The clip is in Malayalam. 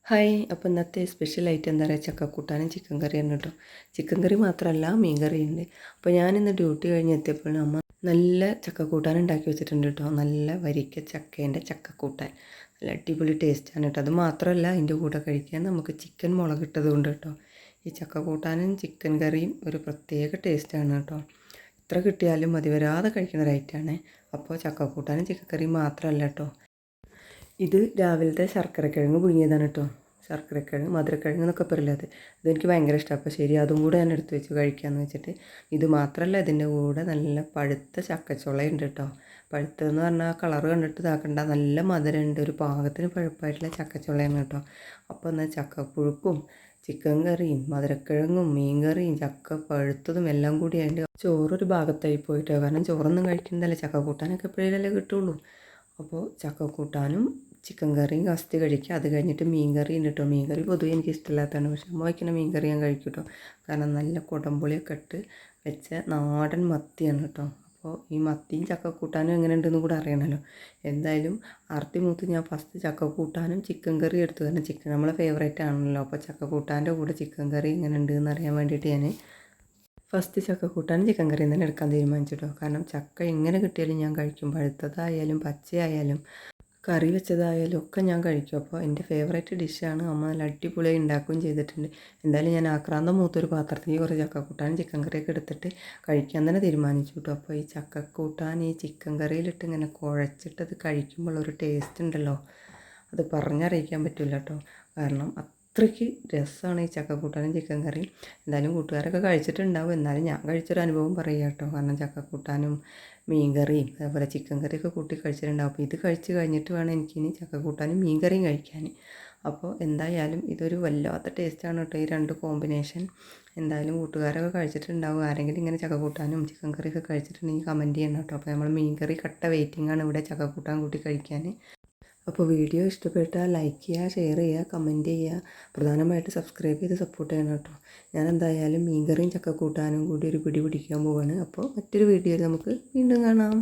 ഹായ്. അപ്പോൾ ഇന്നത്തെ സ്പെഷ്യൽ ഐറ്റം എന്താ പറയുക, ചക്കക്കൂട്ടാനും ചിക്കൻ കറിയാണ് കേട്ടോ. ചിക്കൻ കറി മാത്രമല്ല, മീൻ കറിയുണ്ട്. അപ്പോൾ ഞാനിന്ന് ഡ്യൂട്ടി കഴിഞ്ഞ് എത്തിയപ്പോൾ അമ്മ നല്ല ചക്കക്കൂട്ടാൻ ഉണ്ടാക്കി വെച്ചിട്ടുണ്ട് കേട്ടോ. നല്ല വരിക്ക ചക്കേൻ്റെ ചക്കക്കൂട്ടാൻ നല്ല അടിപൊളി ടേസ്റ്റാണ് കേട്ടോ. അത് മാത്രമല്ല, അതിൻ്റെ കൂടെ കഴിക്കാൻ നമുക്ക് ചിക്കൻ മുളകിട്ടത് കൊണ്ട് കേട്ടോ. ഈ ചക്കക്കൂട്ടാനും ചിക്കൻ കറിയും ഒരു പ്രത്യേക ടേസ്റ്റാണ് കേട്ടോ. എത്ര കിട്ടിയാലും മതി വരാതെ കഴിക്കുന്ന ഒരു ഐറ്റമാണ്. അപ്പോൾ ചക്കക്കൂട്ടാനും ചിക്കൻ കറിയും മാത്രമല്ല കേട്ടോ, ഇത് രാവിലത്തെ ശർക്കരക്കിഴങ്ങ് പുഴുങ്ങിയതാണ് കേട്ടോ. ശർക്കരക്കിഴങ്ങ്, മധുരക്കിഴങ്ങ് എന്നൊക്കെ പറയില്ല, അതെനിക്ക് ഭയങ്കര ഇഷ്ടമാണ്. അപ്പോൾ ശരി, അതും കൂടെ ഞാൻ എടുത്ത് വെച്ച് കഴിക്കാമെന്ന് വെച്ചിട്ട്. ഇത് മാത്രമല്ല, ഇതിൻ്റെ കൂടെ നല്ല പഴുത്ത ചക്കച്ചുളയുണ്ട് കേട്ടോ. പഴുത്തതെന്ന് പറഞ്ഞാൽ കളർ കണ്ടിട്ട് ഇതാക്കണ്ട, നല്ല മധുരമുണ്ട്, ഒരു പാകത്തിന് പഴുപ്പായിട്ടുള്ള ചക്കച്ചുളയാണ് കേട്ടോ. അപ്പോൾ എന്നാൽ ചക്കപ്പുഴുക്കും ചിക്കൻ കറിയും മധുരക്കിഴങ്ങും മീൻ കറിയും ചക്ക പഴുത്തതും എല്ലാം കൂടി അതിൻ്റെ ചോറൊരു ഭാഗത്തായി പോയിട്ടോ. കാരണം ചോറൊന്നും കഴിക്കുന്നതല്ലേ, ചക്ക കൂട്ടാനൊക്കെ എപ്പോഴേലല്ലേ കിട്ടുള്ളൂ. അപ്പോൾ ചക്ക കൂട്ടാനും ചിക്കൻ കറിയും കസ്തി കഴിക്കുക. അത് കഴിഞ്ഞിട്ട് മീൻ കറി ഉണ്ട് കേട്ടോ. മീൻ കറി പൊതുവെ എനിക്ക് ഇഷ്ടമില്ലാത്തതാണ്, പക്ഷെ അമ്മ വയ്ക്കുന്ന മീൻ കറി ഞാൻ കഴിക്കും കേട്ടോ. കാരണം നല്ല കുടംപുളിയൊക്കെ ഇട്ട് വെച്ച നാടൻ മത്തിയാണ് കേട്ടോ. അപ്പോൾ ഈ മത്തിയും ചക്ക കൂട്ടാനും എങ്ങനെ ഉണ്ടെന്ന് കൂടെ അറിയണമല്ലോ. എന്തായാലും ആർത്തി മൂത്ത് ഞാൻ ഫസ്റ്റ് ചക്ക കൂട്ടാനും ചിക്കൻ കറി എടുത്തു. കാരണം ചിക്കൻ നമ്മളെ ഫേവറേറ്റ് ആണല്ലോ. അപ്പോൾ ചക്ക കൂട്ടാൻ്റെ കൂടെ ചിക്കൻ കറി എങ്ങനെ ഉണ്ട് എന്ന് അറിയാൻ വേണ്ടിയിട്ട് ഞാൻ ഫസ്റ്റ് ചക്ക കൂട്ടാനും ചിക്കൻ കറിയും തന്നെ എടുക്കാൻ തീരുമാനിച്ചിട്ടോ. കാരണം ചക്ക എങ്ങനെ കിട്ടിയാലും ഞാൻ കഴിക്കും. പഴുത്തതായാലും പച്ചയായാലും കറി വെച്ചതായാലും ഒക്കെ ഞാൻ കഴിക്കും. അപ്പോൾ എൻ്റെ ഫേവറേറ്റ് ഡിഷാണ്. അമ്മ നല്ല അടിപൊളിയായി ഉണ്ടാക്കുകയും ചെയ്തിട്ടുണ്ട്. എന്തായാലും ഞാൻ ആക്രാന്തം മൂത്തൊരു പാത്രത്തിൽ കുറച്ച് ചക്കക്കൂട്ടാനും ചിക്കൻ കറിയൊക്കെ എടുത്തിട്ട് കഴിക്കാൻ തന്നെ തീരുമാനിച്ചു കേട്ടോ. അപ്പോൾ ഈ ചക്കക്കൂട്ടാൻ ഈ ചിക്കൻ കറിയിലിട്ട് ഇങ്ങനെ കുഴച്ചിട്ടത് കഴിക്കുമ്പോൾ ഒരു ടേസ്റ്റ് ഉണ്ടല്ലോ, അത് പറഞ്ഞറിയിക്കാൻ പറ്റില്ല കേട്ടോ. കാരണം അത്രയ്ക്ക് രസമാണ് ഈ ചക്കക്കൂട്ടാനും ചിക്കൻ കറിയും. എന്തായാലും കൂട്ടുകാരൊക്കെ കഴിച്ചിട്ടുണ്ടാവും, എന്നാലും ഞാൻ കഴിച്ചൊരു അനുഭവം പറയുക കേട്ടോ. കാരണം ചക്കക്കൂട്ടാനും മീൻ കറിയും അതേപോലെ ചിക്കൻ കറിയൊക്കെ കൂട്ടി കഴിച്ചിട്ടുണ്ടാവും. അപ്പോൾ ഇത് കഴിച്ച് കഴിഞ്ഞിട്ട് വേണം എനിക്കിനി ചക്കക്കൂട്ടാനും മീൻ കറിയും കഴിക്കാൻ. അപ്പോൾ എന്തായാലും ഇതൊരു വല്ലാത്ത ടേസ്റ്റാണ് കേട്ടോ, ഈ രണ്ട് കോമ്പിനേഷൻ. എന്തായാലും കൂട്ടുകാരൊക്കെ കഴിച്ചിട്ടുണ്ടാവും. ആരെങ്കിലും ഇങ്ങനെ ചക്കക്കൂട്ടാനും ചിക്കൻ കറിയൊക്കെ കഴിച്ചിട്ടുണ്ടെങ്കിൽ കമൻറ്റ് ചെയ്യണം കേട്ടോ. അപ്പോൾ നമ്മൾ മീൻ കറി കട്ട വെയിറ്റിംഗ് ആണ് ഇവിടെ ചക്കക്കൂട്ടാൻ കൂട്ടി കഴിക്കാൻ. അപ്പോൾ വീഡിയോ ഇഷ്ടപ്പെട്ടാൽ ലൈക്ക് ചെയ്യുക, ഷെയർ ചെയ്യുക, കമൻറ്റ് ചെയ്യുക, പ്രധാനമായിട്ട് സബ്സ്ക്രൈബ് ചെയ്ത് സപ്പോർട്ട് ചെയ്യണം കേട്ടോ. ഞാൻ എന്തായാലും മീൻകറിയും ചക്കക്കൂട്ടാനും കൂടി ഒരു പിടി പിടിക്കാൻ പോവാണ്. അപ്പോൾ മറ്റൊരു വീഡിയോയിൽ നമുക്ക് വീണ്ടും കാണാം.